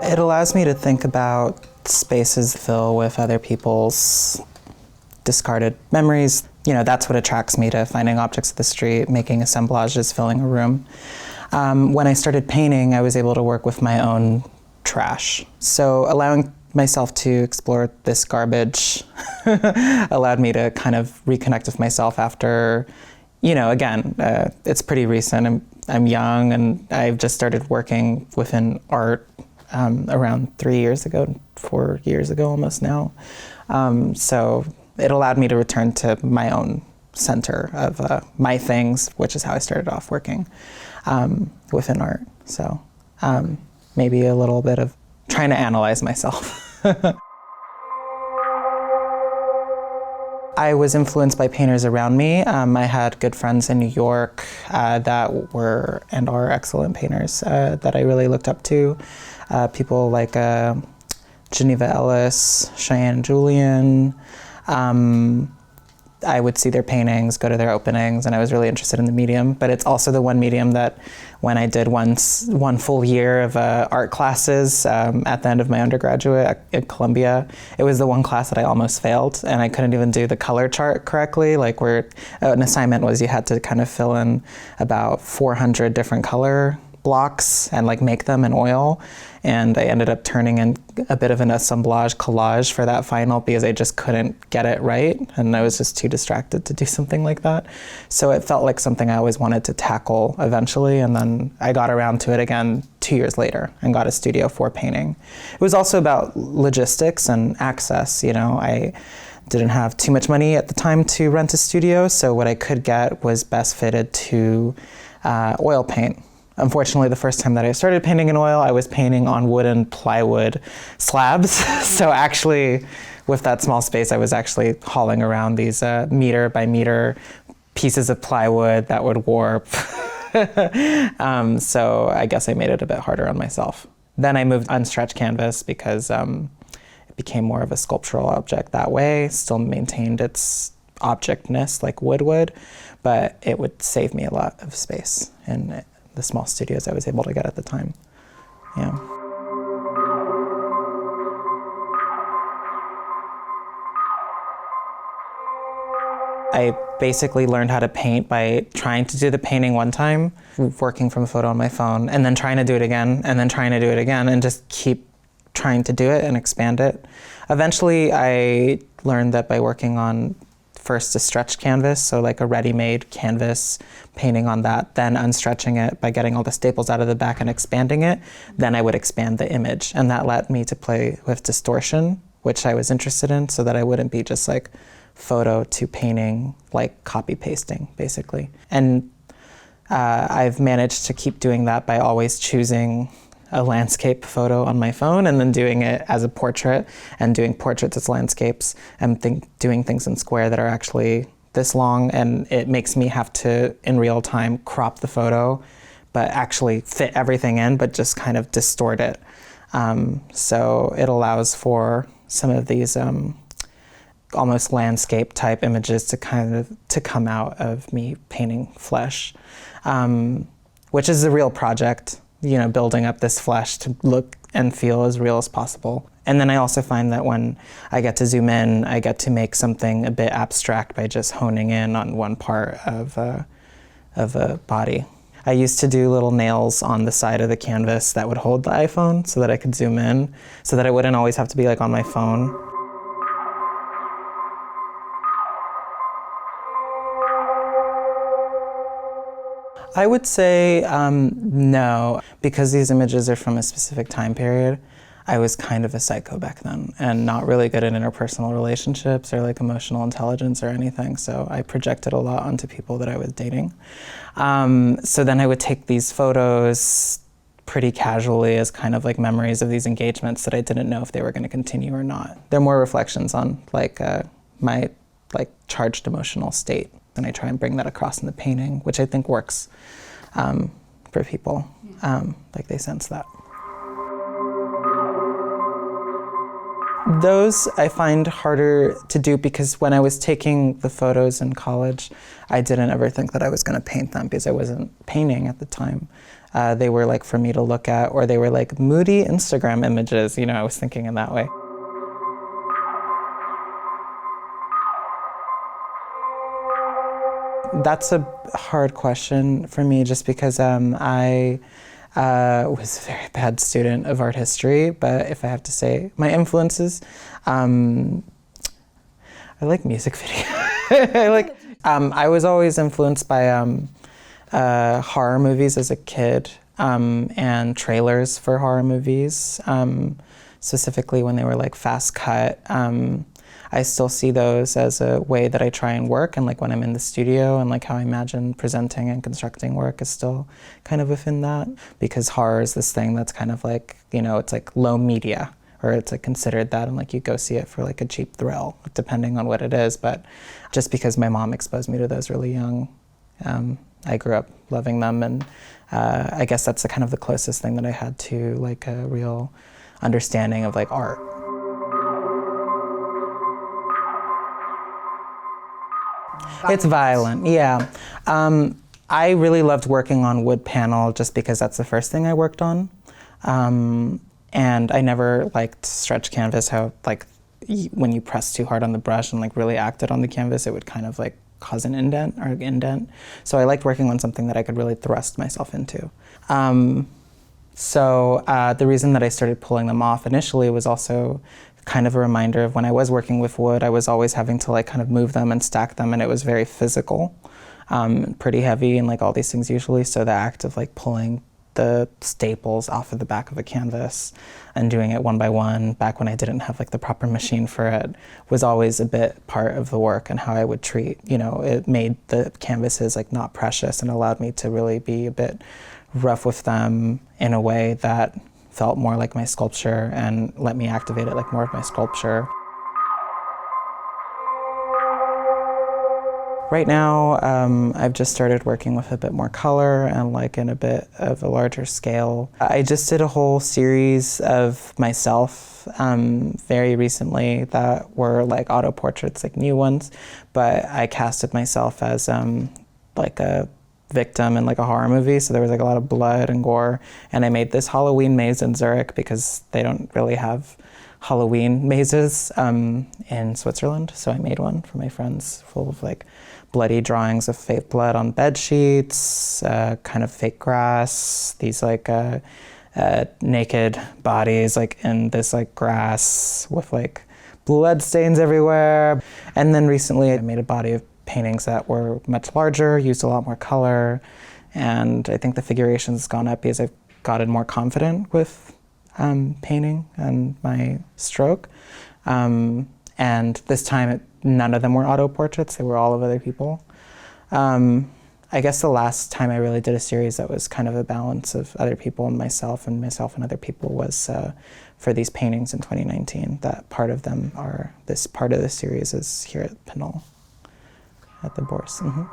It allows me to think about spaces filled with other people's discarded memories. You know, that's what attracts me to finding objects at the street, making assemblages, filling a room. When I started painting, I was able to work with my own trash. So allowing myself to explore this garbage allowed me to kind of reconnect with myself after, you know, again, it's pretty recent. I'm young and I've just started working within art around 3 years ago, 4 years ago almost now. So it allowed me to return to my own center of my things, which is how I started off working within art. So maybe a little bit of trying to analyze myself. I was influenced by painters around me. I had good friends in New York that were and are excellent painters that I really looked up to. People like Geneva Ellis, Cheyenne Julian. I would see their paintings, go to their openings, and I was really interested in the medium. But it's also the one medium that when I did one full year of art classes at the end of my undergraduate at Columbia, it was the one class that I almost failed, and I couldn't even do the color chart correctly, like where an assignment was you had to kind of fill in about 400 different color blocks and like make them in oil. And I ended up turning in a bit of an assemblage collage for that final because I just couldn't get it right. And I was just too distracted to do something like that. So it felt like something I always wanted to tackle eventually. And then I got around to it again 2 years later and got a studio for painting. It was also about logistics and access. You know, I didn't have too much money at the time to rent a studio. So what I could get was best fitted to oil paint. Unfortunately, the first time that I started painting in oil, I was painting on wooden plywood slabs. So actually, with that small space, I was actually hauling around these meter by meter pieces of plywood that would warp. So I guess I made it a bit harder on myself. Then I moved on stretch canvas because it became more of a sculptural object that way, still maintained its objectness like wood would, but it would save me a lot of space in the small studios I was able to get at the time. Yeah. I basically learned how to paint by trying to do the painting one time, working from a photo on my phone, and then trying to do it again, and then trying to do it again, and just keep trying to do it and expand it. Eventually, I learned that by working on first a stretched canvas, so like a ready-made canvas, painting on that, then unstretching it by getting all the staples out of the back and expanding it, then I would expand the image. And that led me to play with distortion, which I was interested in, so that I wouldn't be just like photo to painting, like copy pasting, basically. And I've managed to keep doing that by always choosing a landscape photo on my phone and then doing it as a portrait and doing portraits as landscapes and doing things in square that are actually this long, and it makes me have to, in real time, crop the photo, but actually fit everything in, but just kind of distort it. So it allows for some of these almost landscape type images to come out of me painting flesh, which is a real project. You know, building up this flesh to look and feel as real as possible. And then I also find that when I get to zoom in, I get to make something a bit abstract by just honing in on one part of a body. I used to do little nails on the side of the canvas that would hold the iPhone so that I could zoom in, so that I wouldn't always have to be like on my phone. I would say no, because these images are from a specific time period. I was kind of a psycho back then and not really good at interpersonal relationships or like emotional intelligence or anything. So I projected a lot onto people that I was dating. So then I would take these photos pretty casually as kind of like memories of these engagements that I didn't know if they were going to continue or not. They're more reflections on like my like charged emotional state. And I try and bring that across in the painting, which I think works for people. Like they sense that. Those I find harder to do because when I was taking the photos in college, I didn't ever think that I was going to paint them because I wasn't painting at the time. They were like for me to look at, or they were like moody Instagram images. I was thinking in that way. That's a hard question for me just because I was a very bad student of art history, but if I have to say my influences, I like music videos. I was always influenced by horror movies as a kid and trailers for horror movies, specifically when they were like fast cut. I still see those as a way that I try and work, and like when I'm in the studio and like how I imagine presenting and constructing work is still kind of within that, because horror is this thing that's kind of like, it's like low media, or it's like considered that, and like you go see it for like a cheap thrill, depending on what it is. But just because my mom exposed me to those really young, I grew up loving them, and I guess that's the kind of the closest thing that I had to like a real understanding of like art. It's violent, yeah. I really loved working on wood panel just because that's the first thing I worked on. And I never liked stretch canvas, how like when you press too hard on the brush and like really acted on the canvas, it would kind of like cause an indent. So I liked working on something that I could really thrust myself into. So the reason that I started pulling them off initially was also kind of a reminder of when I was working with wood, I was always having to like kind of move them and stack them, and it was very physical, pretty heavy and like all these things usually. So the act of like pulling the staples off of the back of a canvas and doing it one by one, back when I didn't have like the proper machine for it, was always a bit part of the work and how I would treat, it made the canvases like not precious and allowed me to really be a bit rough with them in a way that felt more like my sculpture and let me activate it like more of my sculpture. Right now, I've just started working with a bit more color and like in a bit of a larger scale. I just did a whole series of myself very recently that were like auto portraits, like new ones, but I casted myself as like a victim in like a horror movie, so there was like a lot of blood and gore, and I made this Halloween maze in Zurich because they don't really have Halloween mazes in Switzerland, so I made one for my friends full of like bloody drawings of fake blood on bed sheets, kind of fake grass, these like naked bodies like in this like grass with like blood stains everywhere. And then recently I made a body of paintings that were much larger, used a lot more color, and I think the figuration's gone up because I've gotten more confident with painting and my stroke. And this time, none of them were auto portraits, they were all of other people. I guess the last time I really did a series that was kind of a balance of other people and myself and other people was for these paintings in 2019. That part of them are, this part of the series is here at Pinel. At the Bourse. Mm-hmm.